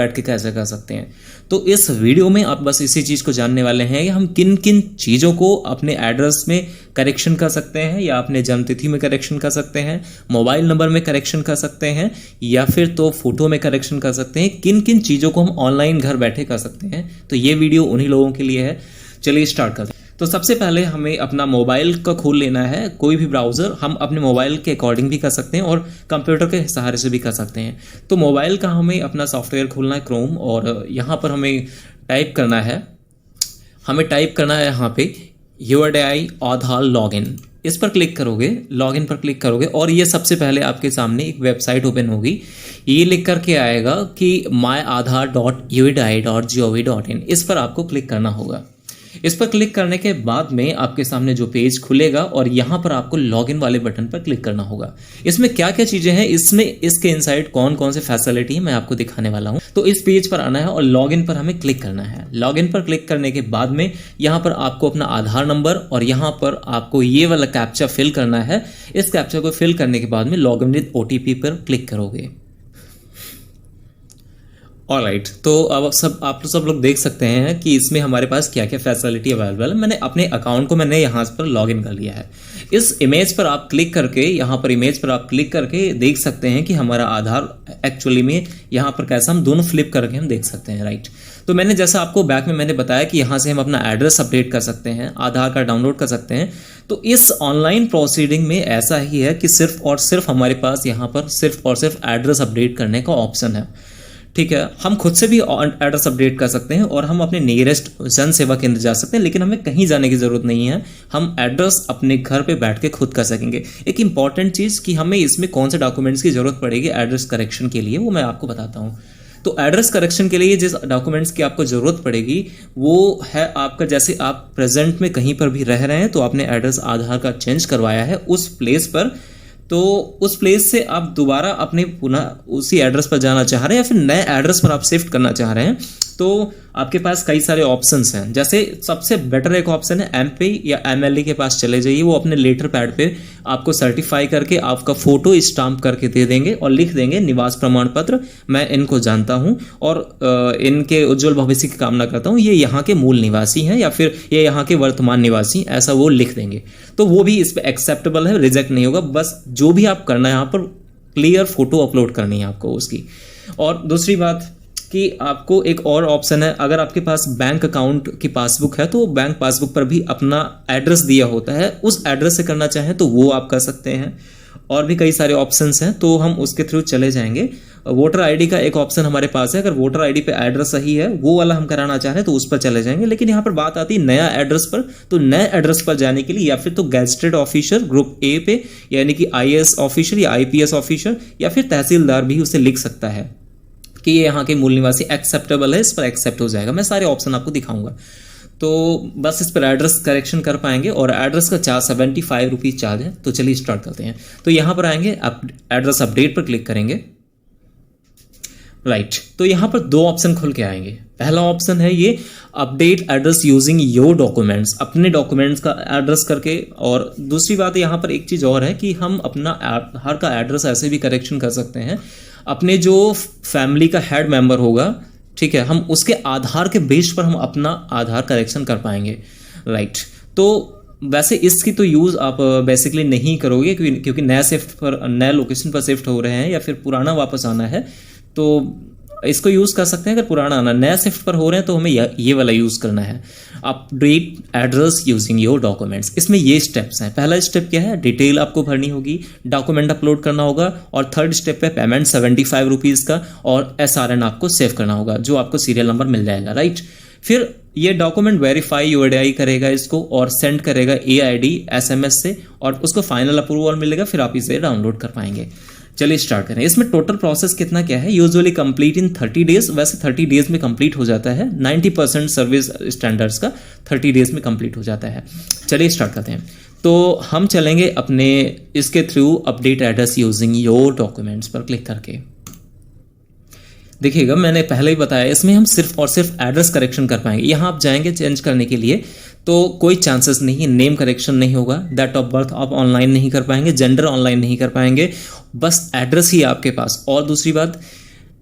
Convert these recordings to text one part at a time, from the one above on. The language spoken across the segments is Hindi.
बैठ के कैसे कर सकते हैं। तो इस वीडियो में आप बस इसी चीज़ को जानने वाले हैं कि हम किन किन चीज़ों को अपने एड्रेस में करेक्शन कर सकते हैं, या अपने जन्मतिथि में करेक्शन कर सकते हैं, मोबाइल नंबर में करेक्शन कर सकते हैं, या फिर तो फोटो में करेक्शन कर सकते हैं। किन किन चीज़ों को हम ऑनलाइन घर बैठे कर सकते हैं, तो ये वीडियो उन्हीं लोगों के लिए है। चलिए स्टार्ट करते हैं। तो सबसे पहले हमें अपना मोबाइल का खोल लेना है, कोई भी ब्राउज़र। हम अपने मोबाइल के अकॉर्डिंग भी कर सकते हैं और कंप्यूटर के सहारे से भी कर सकते हैं। तो मोबाइल का हमें अपना सॉफ्टवेयर खोलना है क्रोम, और यहाँ पर हमें टाइप करना है यहाँ पे UIDAI आधार लॉगिन। इस पर क्लिक करोगे, लॉगिन पर क्लिक करोगे, और ये सबसे पहले आपके सामने एक वेबसाइट ओपन होगी। ये लिख करके आएगा कि myaadhar.uidai.gov.in। इस पर आपको क्लिक करना होगा। इस पर क्लिक करने के बाद में आपके सामने जो पेज खुलेगा, और यहाँ पर आपको लॉगिन वाले बटन पर क्लिक करना होगा। इसमें क्या क्या चीज़ें हैं, इसमें इसके इनसाइड कौन कौन से फैसिलिटी है मैं आपको दिखाने वाला हूँ। तो इस पेज पर आना है और लॉगिन पर हमें क्लिक करना है। लॉगिन पर क्लिक करने के बाद में यहाँ पर आपको अपना आधार नंबर और यहाँ पर आपको ये वाला कैप्चा फिल करना है। इस कैप्चा को फिल करने के बाद में लॉगिन विद OTP पर क्लिक करोगे। ऑलराइट, तो अब आप सब लोग देख सकते हैं कि इसमें हमारे पास क्या क्या फैसिलिटी अवेलेबल है। मैंने अपने अकाउंट को यहाँ पर लॉगिन कर लिया है। इस इमेज पर आप क्लिक करके, यहाँ पर इमेज पर आप क्लिक करके देख सकते हैं कि हमारा आधार एक्चुअली में यहाँ पर कैसा, हम दोनों फ्लिप करके हम देख सकते हैं। राइट, तो मैंने जैसा आपको बैक में मैंने बताया कि यहाँ से हम अपना एड्रेस अपडेट कर सकते हैं, आधार कार्ड डाउनलोड कर सकते हैं। तो इस ऑनलाइन प्रोसीडिंग में ऐसा ही है कि सिर्फ और सिर्फ हमारे पास यहाँ पर सिर्फ और सिर्फ एड्रेस अपडेट करने का ऑप्शन है। ठीक है, हम खुद से भी एड्रेस अपडेट कर सकते हैं और हम अपने नियरेस्ट जन सेवा केंद्र जा सकते हैं, लेकिन हमें कहीं जाने की ज़रूरत नहीं है। हम एड्रेस अपने घर पे बैठ के खुद कर सकेंगे। एक इंपॉर्टेंट चीज़ कि हमें इसमें कौन से डॉक्यूमेंट्स की ज़रूरत पड़ेगी एड्रेस करेक्शन के लिए, वो मैं आपको बताता हूँ। तो एड्रेस करेक्शन के लिए जिस डॉक्यूमेंट्स की आपको ज़रूरत पड़ेगी वो है आपका, जैसे आप प्रेजेंट में कहीं पर भी रह रहे हैं तो आपने एड्रेस आधार कार्ड चेंज करवाया है उस प्लेस पर, तो उस प्लेस से आप दोबारा अपने पुनः उसी एड्रेस पर जाना चाह रहे हैं या फिर नए एड्रेस पर आप शिफ्ट करना चाह रहे हैं, तो आपके पास कई सारे ऑप्शंस हैं। जैसे सबसे बेटर एक ऑप्शन है MP या MLE के पास चले जाइए। वो अपने लेटर पैड पे आपको सर्टिफाई करके आपका फोटो स्टाम्प करके दे देंगे और लिख देंगे निवास प्रमाण पत्र, मैं इनको जानता हूं और इनके उज्जवल भविष्य की कामना करता हूं, ये यहाँ के मूल निवासी हैं या फिर ये यहाँ के वर्तमान निवासी, ऐसा वो लिख देंगे। तो वो भी इस पर एक्सेप्टेबल है, रिजेक्ट नहीं होगा। बस जो भी आप करना है यहाँ पर क्लियर फोटो अपलोड करनी है आपको उसकी। और दूसरी बात कि आपको एक और ऑप्शन है, अगर आपके पास बैंक अकाउंट की पासबुक है तो बैंक पासबुक पर भी अपना एड्रेस दिया होता है, उस एड्रेस से करना चाहें तो वो आप कर सकते हैं। और भी कई सारे ऑप्शंस हैं, तो हम उसके थ्रू चले जाएंगे। वोटर आईडी का एक ऑप्शन हमारे पास है, अगर वोटर आईडी पे एड्रेस सही है वो वाला हम कराना चाह रहे हैं तो उस पर चले जाएंगे। लेकिन यहाँ पर बात आती है नया एड्रेस पर, तो नए एड्रेस पर जाने के लिए या फिर तो गेजेटेड ऑफिसर ग्रुप A पे, यानी कि IAS ऑफिसर या IPS ऑफिसर या फिर तहसीलदार भी उसे लिख सकता है कि ये यहाँ के मूल निवासी एक्सेप्टेबल है, इस पर एक्सेप्ट हो जाएगा। मैं सारे ऑप्शन आपको दिखाऊंगा। तो बस इस पर एड्रेस करेक्शन कर पाएंगे और एड्रेस का चार्ज 75 रुपीज़ चार्ज है। तो चलिए स्टार्ट करते हैं। तो यहाँ पर आएंगे, एड्रेस अपडेट पर क्लिक करेंगे। राइट, तो यहाँ पर दो ऑप्शन खुल के आएंगे। पहला ऑप्शन है ये update address using your documents, अपने डॉक्यूमेंट्स का एड्रेस करके। और दूसरी बात यहाँ पर एक चीज़ और है कि हम अपना आधार का एड्रेस ऐसे भी करेक्शन कर सकते हैं, अपने जो फैमिली का हेड मेंबर होगा, ठीक है, हम उसके आधार के बेस पर हम अपना आधार करेक्शन कर पाएंगे। राइट, तो वैसे इसकी तो यूज़ आप बेसिकली नहीं करोगे क्योंकि नया शिफ्ट पर, नए लोकेशन पर शिफ्ट हो रहे हैं या फिर पुराना वापस आना है तो इसको यूज़ कर सकते हैं। अगर पुराना आना, नया शिफ्ट पर हो रहे हैं तो हमें ये वाला यूज़ करना है, update address using your documents. इसमें ये स्टेप्स हैं। पहला स्टेप क्या है, डिटेल आपको भरनी होगी, डॉक्यूमेंट अपलोड करना होगा, और थर्ड स्टेप है पेमेंट 75 रुपीज़ का, और SRN आपको सेव करना होगा जो आपको सीरियल नंबर मिल जाएगा। राइट, फिर ये डॉक्यूमेंट वेरीफाई UIDAI करेगा इसको और सेंड करेगा AID SMS से, और उसको फाइनल अप्रूवल मिलेगा, फिर आप इसे डाउनलोड कर पाएंगे। चलिए स्टार्ट करें। इसमें टोटल प्रोसेस कितना क्या है, यूजुअली कंप्लीट इन 30 डेज। वैसे 30 डेज में कंप्लीट हो जाता है, 90% सर्विस स्टैंडर्ड्स का 30 डेज में कंप्लीट हो जाता है। चलिए स्टार्ट करते हैं। तो हम चलेंगे अपने इसके through update address using your documents पर क्लिक करके। देखिएगा, मैंने पहले ही बताया इसमें हम सिर्फ और सिर्फ एड्रेस करेक्शन कर पाएंगे। यहाँ आप जाएंगे चेंज करने के लिए तो कोई चांसेस नहीं है, नेम करेक्शन नहीं होगा, डेट ऑफ बर्थ आप ऑनलाइन नहीं कर पाएंगे, जेंडर ऑनलाइन नहीं कर पाएंगे, बस एड्रेस ही आपके पास। और दूसरी बात,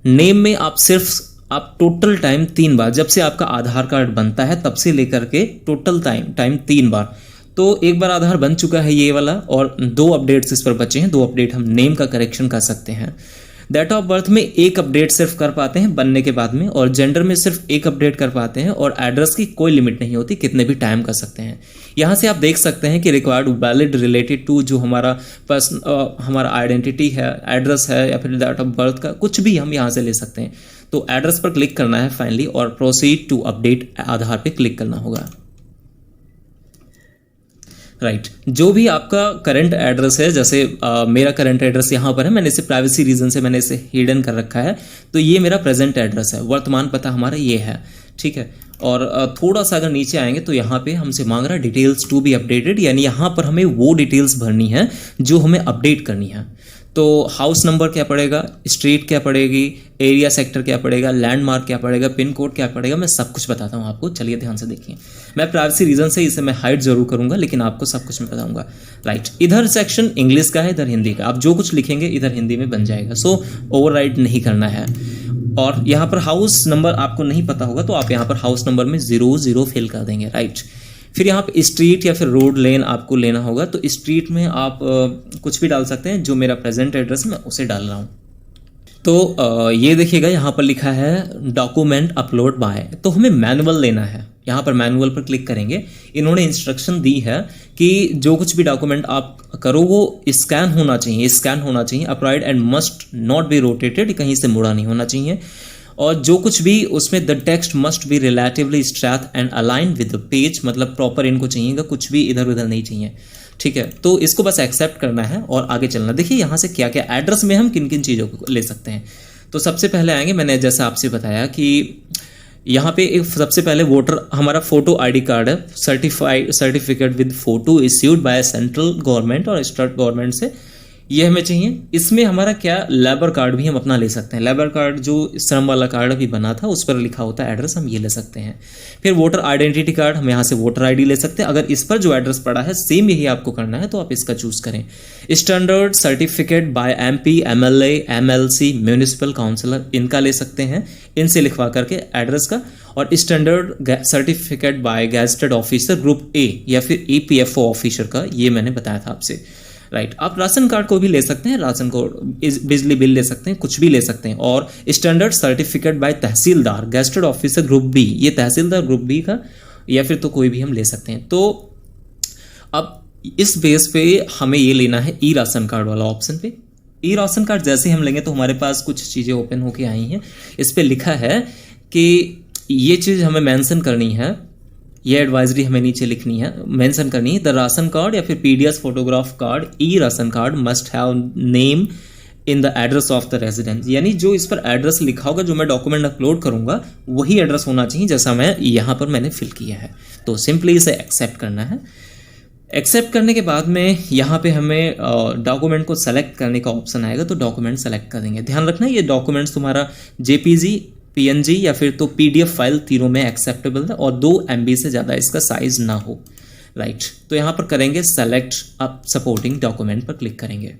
नेम में आप सिर्फ आप टोटल टाइम 3 बार, जब से आपका आधार कार्ड बनता है तब से लेकर के टोटल टाइम 3 बार। तो एक बार आधार बन चुका है ये वाला, और 2 अपडेट्स इस पर बचे हैं। 2 अपडेट हम नेम का करेक्शन कर सकते हैं। डेट ऑफ बर्थ में 1 अपडेट सिर्फ कर पाते हैं बनने के बाद में, और जेंडर में सिर्फ 1 अपडेट कर पाते हैं, और एड्रेस की कोई लिमिट नहीं होती, कितने भी टाइम कर सकते हैं। यहाँ से आप देख सकते हैं कि रिक्वायर्ड वैलिड रिलेटेड टू जो हमारा हमारा आइडेंटिटी है, एड्रेस है, या फिर डेट ऑफ बर्थ का कुछ भी हम यहाँ से ले सकते हैं। तो एड्रेस पर क्लिक करना है फाइनली, और प्रोसीड टू अपडेट आधार पे क्लिक करना होगा। राइट जो भी आपका करंट एड्रेस है, जैसे मेरा करंट एड्रेस यहाँ पर है, मैंने इसे प्राइवेसी रीजन से मैंने इसे हिडन कर रखा है। तो ये मेरा प्रेजेंट एड्रेस है, वर्तमान पता हमारा ये है, ठीक है। और थोड़ा सा अगर नीचे आएंगे तो यहाँ पे हमसे मांग रहा है डिटेल्स टू बी अपडेटेड, यानी यहाँ पर हमें वो डिटेल्स भरनी है जो हमें अपडेट करनी है। तो हाउस नंबर क्या पड़ेगा, स्ट्रीट क्या पड़ेगी, एरिया सेक्टर क्या पड़ेगा, लैंडमार्क क्या पड़ेगा, पिन कोड क्या पड़ेगा, मैं सब कुछ बताता हूँ आपको। चलिए ध्यान से देखिए। मैं प्राइवेसी रीजन से इसे मैं हाइड जरूर करूंगा, लेकिन आपको सब कुछ मैं बताऊंगा। राइट इधर सेक्शन इंग्लिश का है, इधर हिंदी का। आप जो कुछ लिखेंगे इधर हिंदी में बन जाएगा, सो ओवरराइट नहीं करना है। और यहाँ पर हाउस नंबर आपको नहीं पता होगा तो आप यहाँ पर हाउस नंबर में 00 फिल कर देंगे। राइट फिर यहाँ पे स्ट्रीट या फिर रोड लेन आपको लेना होगा, तो स्ट्रीट में आप कुछ भी डाल सकते हैं। जो मेरा प्रेजेंट एड्रेस मैं उसे डाल रहा हूँ। तो ये देखिएगा यहाँ पर लिखा है डॉक्यूमेंट अपलोड बाय, तो हमें मैनुअल लेना है। यहाँ पर मैनुअल पर क्लिक करेंगे। इन्होंने इंस्ट्रक्शन दी है कि जो कुछ भी डॉक्यूमेंट आप करो वो स्कैन होना चाहिए, upright and must not be rotated, कहीं से मुड़ा नहीं होना चाहिए। और जो कुछ भी उसमें the text must be relatively straight and align with the page, मतलब प्रॉपर इनको चाहिएगा, कुछ भी इधर उधर नहीं चाहिए, ठीक है। तो इसको बस एक्सेप्ट करना है और आगे चलना। देखिए यहाँ से क्या क्या एड्रेस में हम किन किन चीज़ों को ले सकते हैं। तो सबसे पहले आएंगे, मैंने जैसा आपसे बताया कि यहाँ पे एक सबसे पहले वोटर हमारा फोटो आईडी कार्ड है, certificate with photo issued by central government और स्टेट गवर्नमेंट से, ये हमें चाहिए। इसमें हमारा क्या लेबर कार्ड भी हम अपना ले सकते हैं। लेबर कार्ड जो श्रम वाला कार्ड अभी बना था उस पर लिखा होता है एड्रेस, हम ये ले सकते हैं। फिर वोटर आइडेंटिटी कार्ड, हम यहाँ से वोटर आईडी ले सकते हैं। अगर इस पर जो एड्रेस पड़ा है सेम यही आपको करना है तो आप इसका चूज करें। Standard certificate by MP, MLA, MLC, municipal councillor, इनका ले सकते हैं, इनसे लिखवा करके एड्रेस का। और standard certificate bye gazetted officer group A या फिर EPFO ऑफिसर का, ये मैंने बताया था आपसे। राइट आप राशन कार्ड को भी ले सकते हैं, राशन कार्ड, बिजली बिल ले सकते हैं, कुछ भी ले सकते हैं। और स्टैंडर्ड सर्टिफिकेट बाय तहसीलदार गैजेटेड ऑफिसर ग्रुप B, ये तहसीलदार ग्रुप B का, या फिर तो कोई भी हम ले सकते हैं। तो अब इस बेस पे हमें ये लेना है ई राशन कार्ड वाला ऑप्शन पे। ई राशन कार्ड जैसे हम लेंगे तो हमारे पास कुछ चीज़ें ओपन होके आई हैं। इस पे लिखा है कि ये चीज़ हमें मेंशन करनी है, ये एडवाइजरी हमें नीचे लिखनी है, मेंशन करनी है। द राशन कार्ड या फिर PDF photograph card, E ration card must have name in the address of the residence, यानी जो इस पर एड्रेस लिखा होगा, जो मैं डॉक्यूमेंट अपलोड करूंगा वही एड्रेस होना चाहिए जैसा मैं यहाँ पर मैंने फिल किया है। तो सिंपली इसे एक्सेप्ट करना है। एक्सेप्ट करने के बाद में यहाँ पे हमें डॉक्यूमेंट को सेलेक्ट करने का ऑप्शन आएगा, तो डॉक्यूमेंट सेलेक्ट कर देंगे। ध्यान रखना ये डॉक्यूमेंट्स तुम्हारा JPG, PNG या फिर तो PDF फाइल, तीनों में एक्सेप्टेबल है, और 2 MB से ज़्यादा इसका साइज ना हो। राइट तो यहाँ पर करेंगे सेलेक्ट अप सपोर्टिंग डॉक्यूमेंट पर क्लिक करेंगे।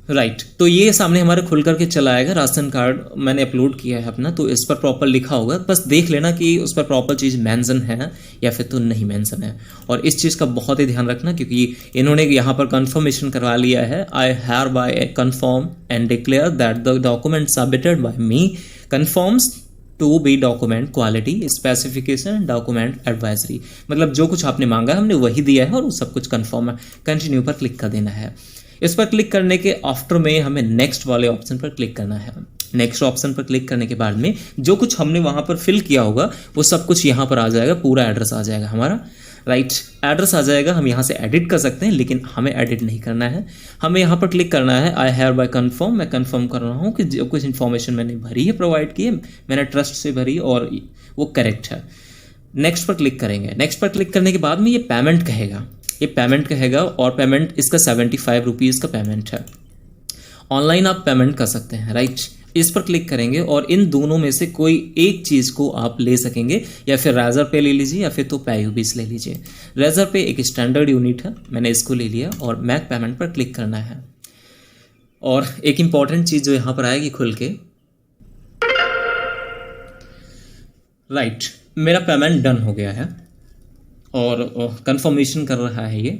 राइट तो ये सामने हमारे खुल करके चला आएगा। राशन कार्ड मैंने अपलोड किया है अपना, तो इस पर प्रॉपर लिखा होगा, बस देख लेना कि उस पर प्रॉपर चीज़ मेंशन है या फिर तो नहीं मेंशन है। और इस चीज़ का बहुत ही ध्यान रखना क्योंकि इन्होंने यहाँ पर कंफर्मेशन करवा लिया है। I hereby confirm and declare that the document submitted by me confirms to be document quality specification document advisory, मतलब जो कुछ आपने मांगा है हमने वही दिया है और वो सब कुछ कन्फर्म है। कंटिन्यू पर क्लिक कर देना है। इस पर क्लिक करने के आफ्टर में हमें नेक्स्ट वाले ऑप्शन पर क्लिक करना है। नेक्स्ट ऑप्शन पर क्लिक करने के बाद में जो कुछ हमने वहां पर फिल किया होगा वो सब कुछ यहाँ पर आ जाएगा, पूरा एड्रेस आ जाएगा हमारा। राइट एड्रेस आ जाएगा, हम यहाँ से एडिट कर सकते हैं लेकिन हमें एडिट नहीं करना है। हमें यहाँ पर क्लिक करना है आई हैव बाय कन्फर्म, मैं कन्फर्म कर रहा हूँ कि जो कुछ इन्फॉर्मेशन मैंने भरी है, प्रोवाइड की है, मैंने ट्रस्ट से भरी और वो करेक्ट है। नेक्स्ट पर क्लिक करेंगे। नेक्स्ट पर क्लिक करने के बाद में ये पेमेंट कहेगा, और पेमेंट इसका 75 रुपीज़ का पेमेंट है। ऑनलाइन आप पेमेंट कर सकते हैं। राइट इस पर क्लिक करेंगे और इन दोनों में से कोई एक चीज़ को आप ले सकेंगे, या फिर रेजर पे ले लीजिए या फिर तो पेयूबिस ले लीजिए। रेजर पे एक स्टैंडर्ड यूनिट है, मैंने इसको ले लिया और मैक पेमेंट पर क्लिक करना है। और एक इम्पॉर्टेंट चीज़ जो यहाँ पर आएगी खुल के, राइट, मेरा पेमेंट डन हो गया है और कंफर्मेशन कर रहा है, ये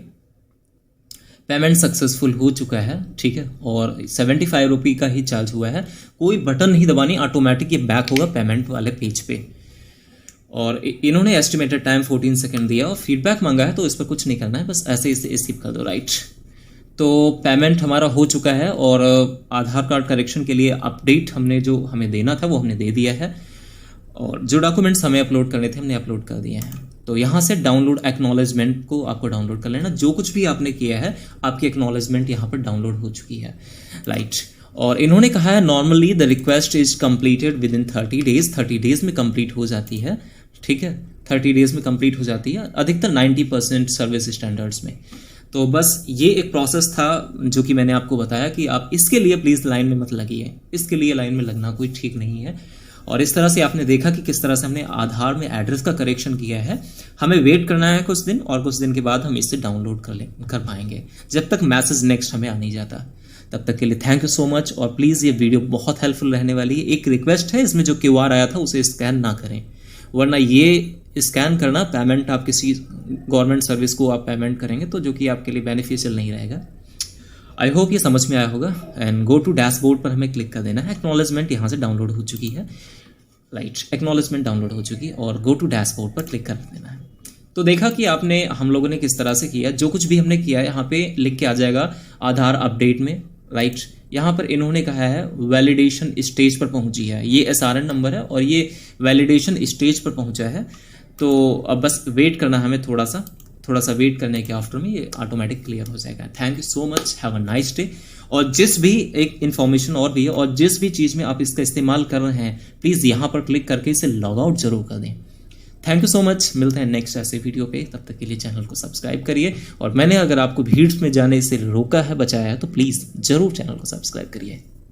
पेमेंट सक्सेसफुल हो चुका है, ठीक है। और 75 रुपये का ही चार्ज हुआ है, कोई बटन नहीं दबानी, ऑटोमेटिक ये बैक होगा पेमेंट वाले पेज पे। और इन्होंने एस्टिमेटेड टाइम 14 सेकंड दिया और फीडबैक मांगा है, तो इस पर कुछ नहीं करना है, बस ऐसे ही स्किप कर दो, राइट। तो पेमेंट हमारा हो चुका है और आधार कार्ड करेक्शन के लिए अपडेट हमने जो हमें देना था वो हमने दे दिया है, और जो डॉक्यूमेंट्स हमें अपलोड करने थे हमने अपलोड कर दिए हैं। तो यहाँ से डाउनलोड एक्नॉलेजमेंट को आपको डाउनलोड कर लेना, जो कुछ भी आपने किया है आपकी एक्नॉलेजमेंट यहाँ पर डाउनलोड हो चुकी है, राइट। और इन्होंने कहा है normally the request is completed with in 30 days, 30 days में कंप्लीट हो जाती है, ठीक है, 30 डेज में कंप्लीट हो जाती है, अधिकतर 90% सर्विस स्टैंडर्ड्स में। तो बस ये एक प्रोसेस था जो कि मैंने आपको बताया कि आप इसके लिए प्लीज़ लाइन में मत लगिए, इसके लिए लाइन में लगना कोई ठीक नहीं है। और इस तरह से आपने देखा कि किस तरह से हमने आधार में एड्रेस का करेक्शन किया है। हमें वेट करना है कुछ दिन, और कुछ दिन के बाद हम इसे डाउनलोड कर पाएंगे, जब तक मैसेज नेक्स्ट हमें आ नहीं जाता। तब तक के लिए थैंक यू सो मच, और प्लीज़ ये वीडियो बहुत हेल्पफुल रहने वाली है। एक रिक्वेस्ट है, इसमें जो QR आया था उसे स्कैन ना करें, वरना ये स्कैन करना पेमेंट, आप किसी गवर्नमेंट सर्विस को आप पेमेंट करेंगे तो जो कि आपके लिए बेनिफिशियल नहीं रहेगा। आई होप ये समझ में आया होगा। एंड गो टू डैशबोर्ड पर हमें क्लिक कर देना है। एक्नॉलेजमेंट यहाँ से डाउनलोड हो चुकी है, राइट, एक्नॉलेजमेंट डाउनलोड हो चुकी है, और गो टू डैशबोर्ड पर क्लिक कर देना है। तो देखा कि आपने, हम लोगों ने किस तरह से किया, जो कुछ भी हमने किया है यहाँ पे लिख के आ जाएगा आधार अपडेट में, राइट। यहाँ पर इन्होंने कहा है वैलिडेशन स्टेज पर पहुंची है, ये SRN नंबर है और ये वैलिडेशन स्टेज पर पहुंचा है। तो अब बस वेट करना है हमें, थोड़ा सा वेट करने के आफ्टर में ये ऑटोमेटिक क्लियर हो जाएगा। Thank you so much, have a nice day. और जिस भी एक इन्फॉर्मेशन और भी है, और जिस भी चीज़ में आप इसका इस्तेमाल कर रहे हैं, प्लीज़ यहाँ पर क्लिक करके इसे लॉग आउट जरूर कर दें। थैंक यू सो मच, मिलते हैं नेक्स्ट ऐसे वीडियो पे, तब तक के लिए चैनल को सब्सक्राइब करिए। और मैंने अगर आपको भीड़ में जाने से रोका है, बचाया है, तो प्लीज़ ज़रूर चैनल को सब्सक्राइब करिए।